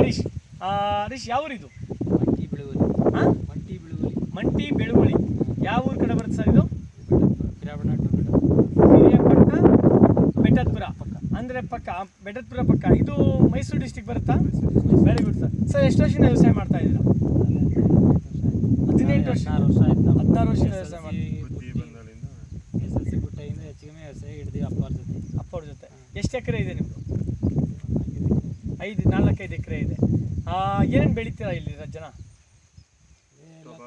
ಹರೀಶ್. ಹರೀಶ್ ಯಾವ ಊರಿದು? ಮಂಟಿ ಬೆಳುವಲಿ. ಹಾಂ, ಮಂಟಿ ಬೆಳುವಲಿ. ಮಂಟಿ ಬೆಳುವಳಿ. ಯಾವ ಊರು ಕಡೆ ಬರುತ್ತೆ ಸರ್ ಇದು? ಬೆಟ್ಟದಪುರ ಅಂದರೆ ಪಕ್ಕ, ಬೆಟ್ಟದಪುರ ಪಕ್ಕ. ಇದು ಮೈಸೂರು ಡಿಸ್ಟಿಕ್ ಬರುತ್ತಾ? Very good sir. ಸರ್ ಎಷ್ಟು ವರ್ಷದಿಂದ ವ್ಯವಸಾಯ ಮಾಡ್ತಾ ಇದ್ದೀರಾ? 18 ವರ್ಷ, 16 ವರ್ಷದಿಂದ ವ್ಯವಸಾಯ ಮಾಡ್ತೀವಿ. SLC ಬಿಟ್ಟಿಂದ ಹೆಚ್ಚಿಗೆ ವ್ಯವಸಾಯ ಹಿಡಿದೀವಿ ಅಪ್ಪವ್ರ ಜೊತೆ. ಎಷ್ಟು ಎಕರೆ ಇದೆ ನಿಮ್ಮದು? 4-5 ಎಕರೆ ಇದೆ. ಏನೇನು ಬೆಳಿತೀರಾ ಇಲ್ಲಿ ಜನ?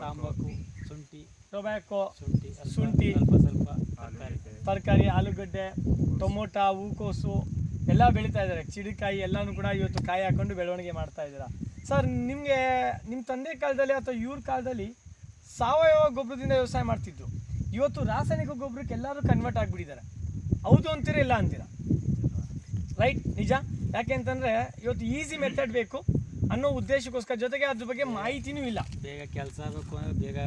ತಾಂಬಾಕು, ಶುಂಠಿ, ಟೊಬ್ಯಾಕೊ, ಶುಂಠಿ, ಸ್ವಲ್ಪ ತರಕಾರಿ, ಆಲೂಗಡ್ಡೆ, ಟೊಮೊಟೊ, ಹೂಕೋಸು ಎಲ್ಲ ಬೆಳೀತಾ ಇದ್ದಾರೆ. ಚಿಡಿಕಾಯಿ ಎಲ್ಲನೂ ಕೂಡ ಇವತ್ತು ಕಾಯಿ ಹಾಕೊಂಡು ಬೆಳವಣಿಗೆ ಮಾಡ್ತಾ ಇದ್ದೀರಾ. ಸರ್, ನಿಮಗೆ ನಿಮ್ಮ ತಂದೆ ಕಾಲದಲ್ಲಿ ಅಥವಾ ಇವ್ರ ಕಾಲದಲ್ಲಿ ಸಾವಯವ ಗೊಬ್ಬರದಿಂದ ವ್ಯವಸಾಯ ಮಾಡ್ತಿದ್ರು. ಇವತ್ತು ರಾಸಾಯನಿಕ ಗೊಬ್ಬರಕ್ಕೆ ಎಲ್ಲರೂ ಕನ್ವರ್ಟ್ ಆಗಿಬಿಟ್ಟಿದ್ದಾರೆ. ಹೌದು ಅಂತೀರಾ ಇಲ್ಲ ಅಂತೀರಾ? ರೈಟ್, ನಿಜ. ಯಾಕೆ ಅಂತಂದರೆ ಇವತ್ತು ಈಸಿ ಮೆಥಡ್ ಬೇಕು ಅನ್ನೋ ಉದ್ದೇಶಕ್ಕೋಸ್ಕರ, ಜೊತೆಗೆ ಅದ್ರ ಬಗ್ಗೆ ಮಾಹಿತಿನೂ ಇಲ್ಲ. ಬೇಗ ಕೆಲಸ ಆಗಬೇಕು ಅಂದರೆ ಬೇಗ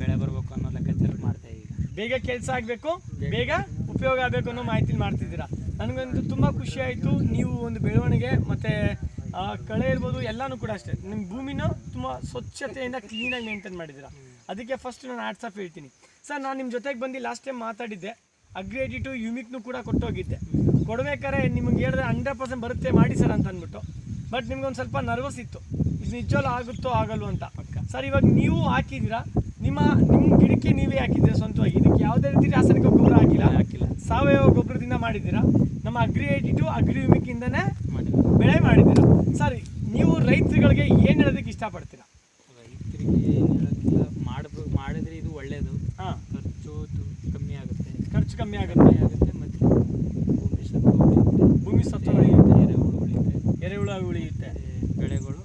ಬೆಳೆ ಬರಬೇಕು ಅನ್ನೋ ಲೆಕ್ಕಾಚಾರ ಮಾಡ್ತಾ ಈಗ. ಬೇಗ ಕೆಲಸ ಆಗಬೇಕು, ಬೇಗ ಉಪಯೋಗ ಆಗಬೇಕು ಅನ್ನೋ ಮಾಹಿತಿ ಮಾಡ್ತಿದ್ದೀರಾ. ನನಗಂತೂ ತುಂಬ ಖುಷಿ ಆಯಿತು. ನೀವು ಒಂದು ಬೆಳವಣಿಗೆ ಮತ್ತು ಕಳೆ ಇರ್ಬೋದು ಎಲ್ಲನೂ ಕೂಡ ಅಷ್ಟೇ, ನಿಮ್ಮ ಭೂಮಿನ ತುಂಬ ಸ್ವಚ್ಛತೆಯಿಂದ ಕ್ಲೀನಾಗಿ ಮೇಂಟೈನ್ ಮಾಡಿದ್ದೀರಾ. ಅದಕ್ಕೆ ಫಸ್ಟ್ ನಾನು ಹ್ಯಾಟ್ಸ್ ಆಫ್ ಹೇಳ್ತೀನಿ. ಸರ್, ನಾನು ನಿಮ್ಮ ಜೊತೆಗೆ ಬಂದು ಲಾಸ್ಟ್ ಟೈಮ್ ಮಾತಾಡಿದ್ದೆ, ಅಗ್ರಿ-82 ಯುಮಿಕ್ನು ಕೂಡ ಕೊಟ್ಟೋಗಿದ್ದೆ. ಕೊಡಬೇಕಾದ್ರೆ ನಿಮಗೆ ಹೇಳಿದ್ರೆ 100% ಬರುತ್ತೆ ಮಾಡಿ ಸರ್ ಅಂತ ಅಂದ್ಬಿಟ್ಟು. ಬಟ್ ನಿಮ್ಗೊಂದು ಸ್ವಲ್ಪ ನರ್ವಸ್ ಇತ್ತು, ಇದು ನಿಜವಲ್ಲ ಆಗುತ್ತೋ ಆಗಲ್ವೋ ಅಂತ. ಸರ್, ಇವಾಗ ನೀವು ಹಾಕಿದ್ದೀರಾ, ನಿಮ್ಮ ಗಿಡಕ್ಕೆ ನೀವೇ ಹಾಕಿದ್ದೀರಾ ಸ್ವಂತವಾಗಿ. ಇದಕ್ಕೆ ಯಾವುದೇ ರೀತಿ ರಾಸಾಯನಿಕ ಗೊಬ್ಬರ ಹಾಕಿಲ್ಲ, ಸಾವಯವ ಗೊಬ್ಬರದಿಂದ ಮಾಡಿದ್ದೀರಾ. ನಮ್ಮ ಅಗ್ರಿ-82 ಅಗ್ರಿ-ಯುಮಿಕ್ಕಿಂದನೇ ಬೆಳೆ ಮಾಡಿದ್ದೀರಾ. ಸರ್, ನೀವು ರೈತರುಗಳಿಗೆ ಏನು ಹೇಳೋದಕ್ಕೆ ಇಷ್ಟಪಡ್ತೀರಾ? ರೈತರಿಗೆ ಏನು ಹೇಳೋಕ್ಕಿಲ್ಲ, ಮಾಡಿದ್ರೆ ಇದು ಒಳ್ಳೆಯದು. ಹಾಂ, ಖರ್ಚು ಕಮ್ಮಿ ಆಗುತ್ತೆ ಮತ್ತು ಭೂಮಿ ಸತ್ವ ಉಳಿಯುತ್ತೆ, ಎರೆಹುಳು ಉಳಿಯುತ್ತೆ, ಬೆಳೆಗಳು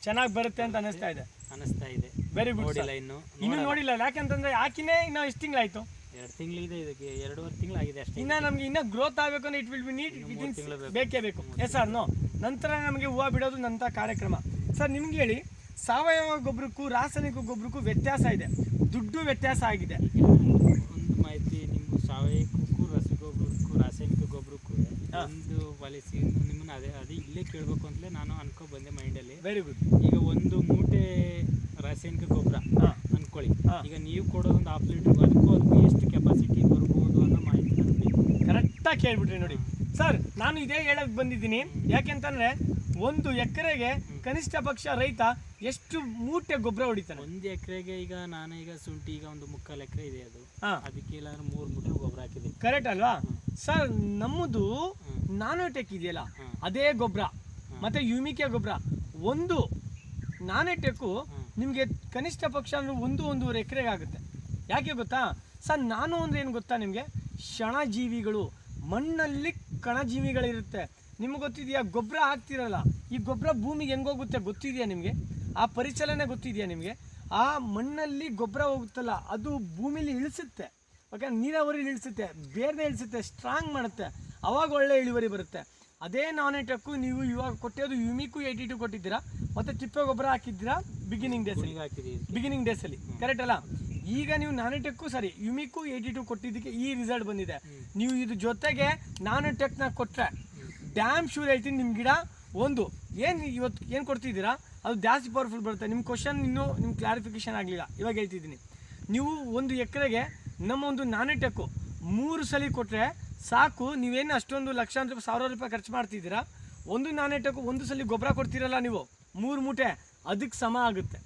ಚೆನ್ನಾಗಿ ಬರುತ್ತೆ ಅಂತ ಅನಿಸ್ತಾ ಇದೆ. Very good. ನೋಡಿಲ್ಲ, ಇನ್ನೂ ನೋಡಿಲ್ಲ. ಯಾಕೆಂತಂದ್ರೆ ಹಾಕಿನೇ ಇನ್ನೂ ಎಷ್ಟು ತಿಂಗಳಾಯ್ತು? 2 ತಿಂಗಳಿದೆ. ಇದಕ್ಕೆ 2.5 ತಿಂಗಳಾಗಿದೆ ಅಷ್ಟೇ. ಇನ್ನು ನಮಗೆ ಇನ್ನೂ ಗ್ರೋತ್ ಆಗಬೇಕು ಅಂದ್ರೆ ಇಟ್ ವಿಲ್ ಬಿ ನೀಡ್ ಬೇಕೇ ಬೇಕು. Yes sir, no. ನಂತರ ನಮಗೆ ಹೂವು ಬಿಡೋದು ನಂತರ ಕಾರ್ಯಕ್ರಮ. ಸರ್, ನಿಮ್ಗೆ ಹೇಳಿ, ಸಾವಯವ ಗೊಬ್ಬರಕ್ಕೂ ರಾಸಾಯನಿಕ ಗೊಬ್ಬರಕ್ಕೂ ವ್ಯತ್ಯಾಸ ಇದೆ, ದುಡ್ಡು ವ್ಯತ್ಯಾಸ ಆಗಿದೆ. ಒಂದು ಮಾಹಿತಿ, ನಿಮ್ಗೆ ಸಾವಯವಕ್ಕೂ ರಸಗೊಬ್ಬರಕ್ಕೂ ರಾಸಾಯನಿಕ ಗೊಬ್ಬರಕ್ಕೂ ಒಂದು ಪಾಲಿಸಿ ನಿಮ್ಮನ್ನ ಅದೇ ಇಲ್ಲೇ ಕೇಳಬೇಕು ಅಂತಲೇ ನಾನು ಅನ್ಕೊ ಬಂದೆ ಮೈಂಡಲ್ಲಿ. Very good. ಈಗ ಒಂದು ಮೂಟೆ ರಾಸಾಯನಿಕ ಗೊಬ್ಬರ ಅನ್ಕೊಳ್ಳಿ, ಈಗ ನೀವು ಕೊಡೋದೊಂದು 1/2 ಲೀಟ್ರ್, ಅದಕ್ಕೂ ಎಷ್ಟು ಕೆಪಾಸಿಟಿ ಬರ್ಬೋದು ಅನ್ನೋ ಮಾಹಿತಿ ನನಗೆ ಕರೆಕ್ಟಾಗಿ ಕೇಳ್ಬಿಟ್ರಿ ನೋಡಿ. ಸರ್, ನಾನು ಇದೇ ಹೇಳಕ್ಕೆ ಬಂದಿದ್ದೀನಿ. ಯಾಕೆಂತಂದ್ರೆ 1 ಎಕರೆಗೆ ಕನಿಷ್ಠ ಪಕ್ಷ ರೈತ ಎಷ್ಟು ಮೂಟೆ ಗೊಬ್ಬರ ಹೊಡಿತಾನೆ? 1 ಎಕರೆಗೆ ಈಗ ನಾನೀಗ ಶುಂಠಿ ಈಗ ಒಂದು 3/4 ಎಕರೆ ಇದೆ, ಅದು ಅದಕ್ಕೆ ಇಲ್ಲಾಂದ್ರೆ 3 ಮೂಟೆ ಗೊಬ್ಬರ ಹಾಕಿದ್ದೀನಿ. ಕರೆಕ್ಟ್ ಅಲ್ವಾ ಸರ್? ನಮ್ಮದು ನಾನೋಟೆಕ್ ಇದೆಯಲ್ಲ, ಅದೇ ಗೊಬ್ಬರ ಮತ್ತೆ ಯುಮಿಕೆ ಗೊಬ್ಬರ, ಒಂದು ನಾನೋಟೆಕ್ಕು ನಿಮಗೆ ಕನಿಷ್ಠ ಪಕ್ಷ ಅಂದ್ರೆ 1-1.5 ಎಕರೆಗೆ ಆಗುತ್ತೆ. ಯಾಕೆ ಗೊತ್ತಾ ಸರ್? ನಾನು ಅಂದ್ರೆ ಏನು ಗೊತ್ತಾ ನಿಮಗೆ? ಕ್ಷಣಜೀವಿಗಳು, ಮಣ್ಣಲ್ಲಿ ಕಣಜೀವಿಗಳಿರುತ್ತೆ. ನಿಮ್ಗೆ ಗೊತ್ತಿದೆಯಾ? ಗೊಬ್ಬರ ಹಾಕ್ತಿರಲ್ಲ, ಈ ಗೊಬ್ಬರ ಭೂಮಿಗೆ ಹೆಂಗೋಗುತ್ತೆ ಗೊತ್ತಿದೆಯಾ ನಿಮಗೆ? ಆ ಪರಿಚಲನೆ ಗೊತ್ತಿದೆಯಾ ನಿಮಗೆ? ಆ ಮಣ್ಣಲ್ಲಿ ಗೊಬ್ಬರ ಹೋಗುತ್ತಲ್ಲ, ಅದು ಭೂಮಿಲಿ ಇಳಿಸುತ್ತೆ. ಓಕೆ, ನೀರಾವರಿ ಇಳಿಸುತ್ತೆ, ಬೇರ್ನೆ ಇಳಿಸುತ್ತೆ, ಸ್ಟ್ರಾಂಗ್ ಮಾಡುತ್ತೆ, ಅವಾಗ ಒಳ್ಳೆ ಇಳುವರಿ ಬರುತ್ತೆ. ಅದೇ ನಾನೋಟೆಕ್ಕು ನೀವು ಇವಾಗ ಕೊಟ್ಟಿರೋದು ಯುಮಿಕ್ಕು 82 ಕೊಟ್ಟಿದ್ದೀರಾ, ಮತ್ತು ತಿಪ್ಪೆ ಗೊಬ್ಬರ ಹಾಕಿದ್ದೀರಾ ಬಿಗಿನಿಂಗ್ ಡೇಸಲ್ಲಿ, ಕರೆಕ್ಟ್ ಅಲ್ಲ? ಈಗ ನೀವು ನಾನೋಟೆಕ್ಕು ಯುಮಿಕ್ಕು 82 ಕೊಟ್ಟಿದ್ದಕ್ಕೆ ಈ ರಿಸಲ್ಟ್ ಬಂದಿದೆ. ನೀವು ಇದ್ರ ಜೊತೆಗೆ ನಾನೋಟೆಕ್ನ ಕೊಟ್ಟರೆ ಡ್ಯಾಮ್ ಶೂರ್ ಹೇಳ್ತೀನಿ, ನಿಮ್ಮ ಗಿಡ ಒಂದು ಇವತ್ತು ಏನು ಕೊಡ್ತಿದ್ದೀರಾ ಅದು ಜಾಸ್ತಿ ಪವರ್ಫುಲ್ ಬರುತ್ತೆ. ನಿಮ್ಮ ಕ್ವಶನ್ ಇನ್ನೂ ನಿಮ್ಮ ಕ್ಲಾರಿಫಿಕೇಶನ್ ಆಗಲಿಲ್ಲ, ಇವಾಗ ಹೇಳ್ತಿದ್ದೀನಿ. ನೀವು 1 ಎಕರೆಗೆ ನಮ್ಮ ಒಂದು ನಾನೋಟೆಕ್ಕು 3 ಸಲ ಕೊಟ್ಟರೆ ಸಾಕು. ನೀವೇನು ಅಷ್ಟೊಂದು ಲಕ್ಷಾಂತರ ರೂಪಾಯಿ, 1000 ರೂಪಾಯಿ ಖರ್ಚು ಮಾಡ್ತಿದ್ದೀರಾ, ಒಂದು ನಾನೋಟೆಕ್ಕು 1 ಸಲ ಗೊಬ್ಬರ ಕೊಡ್ತೀರಲ್ಲ ನೀವು 3 ಮೂಟೆ, ಅದಕ್ಕೆ ಸಮ ಆಗುತ್ತೆ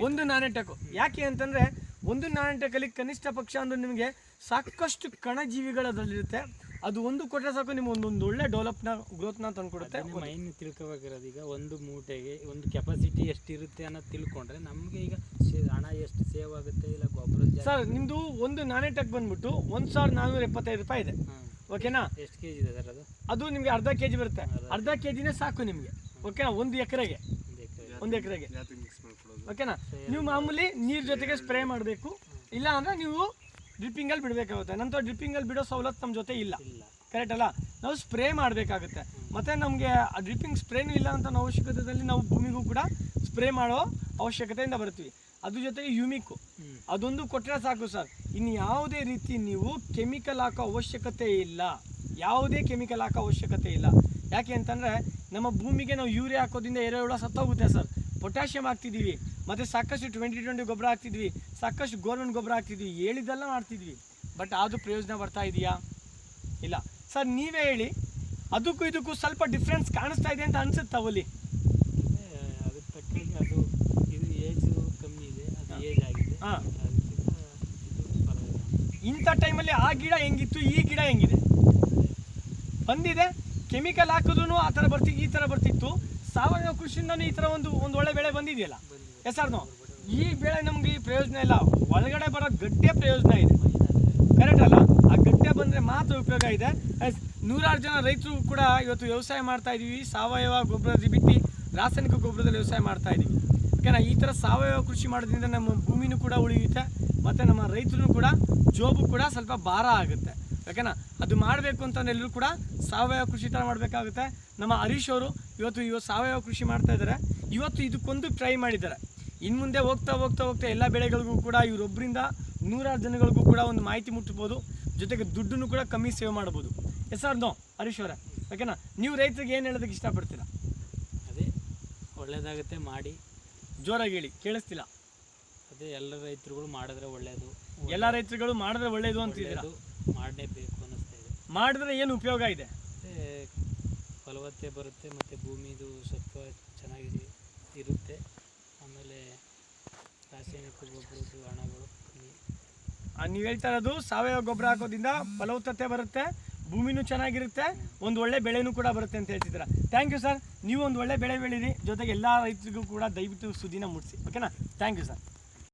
ಒಂದು ನಾನೋಟೆಕ್ಕು. ಯಾಕೆ ಅಂತಂದರೆ ಒಂದು ನಾನೋಟೆಕ್ಕಲ್ಲಿ ಕನಿಷ್ಠ ಪಕ್ಷ ಅಂದ್ರೆ ನಿಮಗೆ ಸಾಕಷ್ಟು ಕಣಜೀವಿಗಳಲ್ಲಿರುತ್ತೆ. ಅದು ಒಂದು ಕೊಟ್ಟರೆ ಸಾಕು, ನಿಮ್ಗೆ ಒಂದು ಒಳ್ಳೆ ಗ್ರೋತ್ನ ತಂದುಕೊಡುತ್ತೆ. ಮೈನ್ ತಿಳ್ಕೊಬೇಕಿರೋದು ಈಗ ಒಂದು ಮೂಟೆಗೆ ಒಂದು ಕೆಪಾಸಿಟಿ ಎಷ್ಟಿರುತ್ತೆ ಅನ್ನೋದು ತಿಳ್ಕೊಂಡ್ರೆ ನಮಗೆ ಈಗ ಹಣ ಎಷ್ಟು ಸೇವ್ ಆಗುತ್ತೆ, ಇಲ್ಲ ಗೊಬ್ಬರ. ಸರ್, ನಿಮ್ಮದು ಒಂದು ನಾನೋಟೆಕ್ ಬಂದ್ಬಿಟ್ಟು 1475 ರೂಪಾಯಿ ಇದೆ, ಓಕೆನಾ? ಎಷ್ಟು ಕೆಜಿ ಇದೆ ಸರ್ ಅದು? ಅದು ನಿಮಗೆ ಅರ್ಧ ಕೆಜಿ ಬರುತ್ತೆ, ಅರ್ಧ ಕೆಜಿನೇ ಸಾಕು ನಿಮಗೆ, ಓಕೆನಾ? 1 ಎಕರೆಗೆ ಓಕೆನಾ? ನೀವು ಮಾಮೂಲಿ ನೀರು ಜೊತೆಗೆ ಸ್ಪ್ರೇ ಮಾಡಬೇಕು, ಇಲ್ಲ ಅಂದರೆ ನೀವು ಡ್ರಿಪ್ಪಿಂಗಲ್ಲಿ ಬಿಡಬೇಕಾಗುತ್ತೆ. ನಂತರ ಡ್ರಿಪ್ಪಿಂಗಲ್ಲಿ ಬಿಡೋ ಸವಲತ್ತು ನಮ್ಮ ಜೊತೆ ಇಲ್ಲ, ಕರೆಕ್ಟ್ ಅಲ್ಲ? ನಾವು ಸ್ಪ್ರೇ ಮಾಡಬೇಕಾಗುತ್ತೆ. ಮತ್ತು ನಮಗೆ ಆ ಡ್ರಿಪ್ಪಿಂಗ್ ಸ್ಪ್ರೇನೂ ಇಲ್ಲ ಅಂತ ಅವಶ್ಯಕತೆಯಲ್ಲಿ ನಾವು ಭೂಮಿಗೂ ಕೂಡ ಸ್ಪ್ರೇ ಮಾಡೋ ಅವಶ್ಯಕತೆಯಿಂದ ಬರ್ತೀವಿ. ಅದ್ರ ಜೊತೆಗೆ ಯುಮಿಕ್ಕು ಅದೊಂದು ಕೊಟ್ಟರೆ ಸಾಕು ಸರ್. ಇನ್ನು ಯಾವುದೇ ರೀತಿ ನೀವು ಕೆಮಿಕಲ್ ಹಾಕೋ ಅವಶ್ಯಕತೆ ಇಲ್ಲ, ಯಾವುದೇ ಕೆಮಿಕಲ್ ಹಾಕೋ ಅವಶ್ಯಕತೆ ಇಲ್ಲ. ಯಾಕೆ ಅಂತಂದರೆ ನಮ್ಮ ಭೂಮಿಗೆ ನಾವು ಯೂರಿಯಾ ಹಾಕೋದ್ರಿಂದ ಎರೆಹುಳ ಸತ್ತೋಗುತ್ತೆ ಸರ್. ಪೊಟ್ಯಾಷಿಯಮ್ ಹಾಕ್ತಿದ್ದೀವಿ, ಮತ್ತು ಸಾಕಷ್ಟು 2020 ಗೊಬ್ಬರ ಹಾಕ್ತಿದ್ವಿ, ಸಾಕಷ್ಟು ಗೋರ್ಮೆಂಟ್ ಗೊಬ್ಬರ ಹಾಕ್ತಿದ್ವಿ, ಹೇಳಿದ್ದೆಲ್ಲ ಮಾಡ್ತಿದ್ವಿ. ಬಟ್ ಅದು ಪ್ರಯೋಜನ ಬರ್ತಾ ಇದೆಯಾ? ಇಲ್ಲ ಸರ್. ನೀವೇ ಹೇಳಿ, ಅದಕ್ಕೂ ಇದಕ್ಕೂ ಸ್ವಲ್ಪ ಡಿಫ್ರೆನ್ಸ್ ಕಾಣಿಸ್ತಾ ಇದೆ ಅಂತ ಅನ್ಸುತ್ತೆ ಅವಲ್ಲಿ? ಅದ್ರ ತಕ್ಕಂಗೆ ಅದು ಇದು ಏಜ್ ಕಮ್ಮಿ ಇದೆ, ಅದು ಏಜ್ ಆಗಿದೆ. ಹಾಂ, ಇದು ಪರವಾಗಿಲ್ಲ. ಇಂಥ ಟೈಮಲ್ಲಿ ಆ ಗಿಡ ಹೆಂಗಿತ್ತು, ಈ ಗಿಡ ಹೆಂಗಿದೆ ಬಂದಿದೆ. ಕೆಮಿಕಲ್ ಹಾಕಿದ್ರು ಆ ಥರ ಬರ್ತಿತ್ತು, ಈ ಥರ ಬರ್ತಿತ್ತು. ಸಾವಯವ ಕೃಷಿಯಿಂದನೂ ಈ ಥರ ಒಂದು ಒಳ್ಳೆ ಬೆಳೆ ಬಂದಿದೆಯಲ್ಲ. Yes sir. ಈ ಬೆಳೆ ನಮ್ಗೆ ಪ್ರಯೋಜನ ಇಲ್ಲ, ಒಳಗಡೆ ಬರೋ ಗಡ್ಡೆ ಪ್ರಯೋಜನ ಇದೆ. ಕರೆಕ್ಟ್ ಅಲ್ಲ? ಆ ಗಡ್ಡೆ ಬಂದರೆ ಮಾತ್ರ ಉಪಯೋಗ ಇದೆ. ನೂರಾರು ಜನ ರೈತರು ಕೂಡ ಇವತ್ತು ವ್ಯವಸಾಯ ಮಾಡ್ತಾ ಇದೀವಿ, ಸಾವಯವ ಗೊಬ್ಬರ ಬಿಟ್ಟು ರಾಸಾಯನಿಕ ಗೊಬ್ಬರದಲ್ಲಿ ವ್ಯವಸಾಯ ಮಾಡ್ತಾ ಇದೀವಿ. ಓಕೆನಾ? ಈ ಥರ ಸಾವಯವ ಕೃಷಿ ಮಾಡೋದ್ರಿಂದ ನಮ್ಮ ಭೂಮಿನೂ ಕೂಡ ಉಳಿಯುತ್ತೆ, ಮತ್ತು ನಮ್ಮ ರೈತರು ಕೂಡ ಜೋಬು ಕೂಡ ಸ್ವಲ್ಪ ಭಾರ ಆಗುತ್ತೆ. ಓಕೆನಾ? ಅದು ಮಾಡಬೇಕು ಅಂತಂದ್ರೆ ಎಲ್ಲರೂ ಕೂಡ ಸಾವಯವ ಕೃಷಿ ಥರ ಮಾಡಬೇಕಾಗುತ್ತೆ. ನಮ್ಮ ಹರೀಶ್ ಅವರು ಇವತ್ತು ಸಾವಯವ ಕೃಷಿ ಮಾಡ್ತಾ ಇದ್ದಾರೆ. ಇವತ್ತು ಇದಕ್ಕೊಂದು ಟ್ರೈ ಮಾಡಿದ್ದಾರೆ. ಇನ್ನು ಮುಂದೆ ಹೋಗ್ತಾ ಹೋಗ್ತಾ ಹೋಗ್ತಾ ಎಲ್ಲ ಬೆಳೆಗಳಿಗೂ ಕೂಡ ಇವರೊಬ್ಬರಿಂದ ನೂರಾರು ಜನಗಳಿಗೂ ಕೂಡ ಒಂದು ಮಾಹಿತಿ ಮುಟ್ಟಬೋದು, ಜೊತೆಗೆ ದುಡ್ಡನ್ನು ಕೂಡ ಕಮ್ಮಿ ಸೇವ್ ಮಾಡ್ಬೋದು. Yes sir. ಹರೀಶ್ ಅವರೇ, ಓಕೆನಾ? ನೀವು ರೈತರಿಗೆ ಏನು ಹೇಳೋದಕ್ಕೆ ಇಷ್ಟಪಡ್ತೀರಾ? ಅದೇ ಒಳ್ಳೇದಾಗುತ್ತೆ, ಮಾಡಿ. ಜೋರಾಗಿ ಹೇಳಿ, ಕೇಳಿಸ್ತಿಲ್ಲ. ಅದೇ ಎಲ್ಲ ರೈತರುಗಳು ಮಾಡಿದ್ರೆ ಒಳ್ಳೆಯದು. ಎಲ್ಲ ರೈತರುಗಳು ಮಾಡಿದ್ರೆ ಒಳ್ಳೆಯದು ಅಂತಿದ್ದೀರಾ? ಮಾಡಲೇಬೇಕು ಅನ್ನಿಸ್ತಾ ಇದೆ. ಮಾಡಿದ್ರೆ ಏನು ಉಪಯೋಗ ಇದೆ? ಮತ್ತು ಫಲವತ್ತತೆ ಬರುತ್ತೆ, ಮತ್ತು ಭೂಮಿದು ಸತ್ವ ಚೆನ್ನಾಗಿ ಇರುತ್ತೆ. ಆಮೇಲೆ ರಾಸಾಯನಿಕ ಗೊಬ್ಬರದ್ದು ಹಣಗಳು ಕಮ್ಮಿ. ನೀವು ಹೇಳ್ತಾ ಇರೋದು ಸಾವಯವ ಗೊಬ್ಬರ ಹಾಕೋದ್ರಿಂದ ಫಲವತ್ತತೆ ಬರುತ್ತೆ, ಭೂಮಿನೂ ಚೆನ್ನಾಗಿರುತ್ತೆ, ಒಂದು ಒಳ್ಳೆ ಬೆಳೆನೂ ಕೂಡ ಬರುತ್ತೆ ಅಂತ ಹೇಳ್ತಿದ್ದೀರಾ. Thank you sir. ನೀವು ಒಂದು ಒಳ್ಳೆ ಬೆಳೆ ಬೆಳೀರಿ, ಜೊತೆಗೆ ಎಲ್ಲ ರೈತರಿಗೂ ಕೂಡ ದಯವಿಟ್ಟು ಸುದ್ದಿನ ಮುಟ್ಟಿಸಿ. ಓಕೆನಾ? Thank you sir.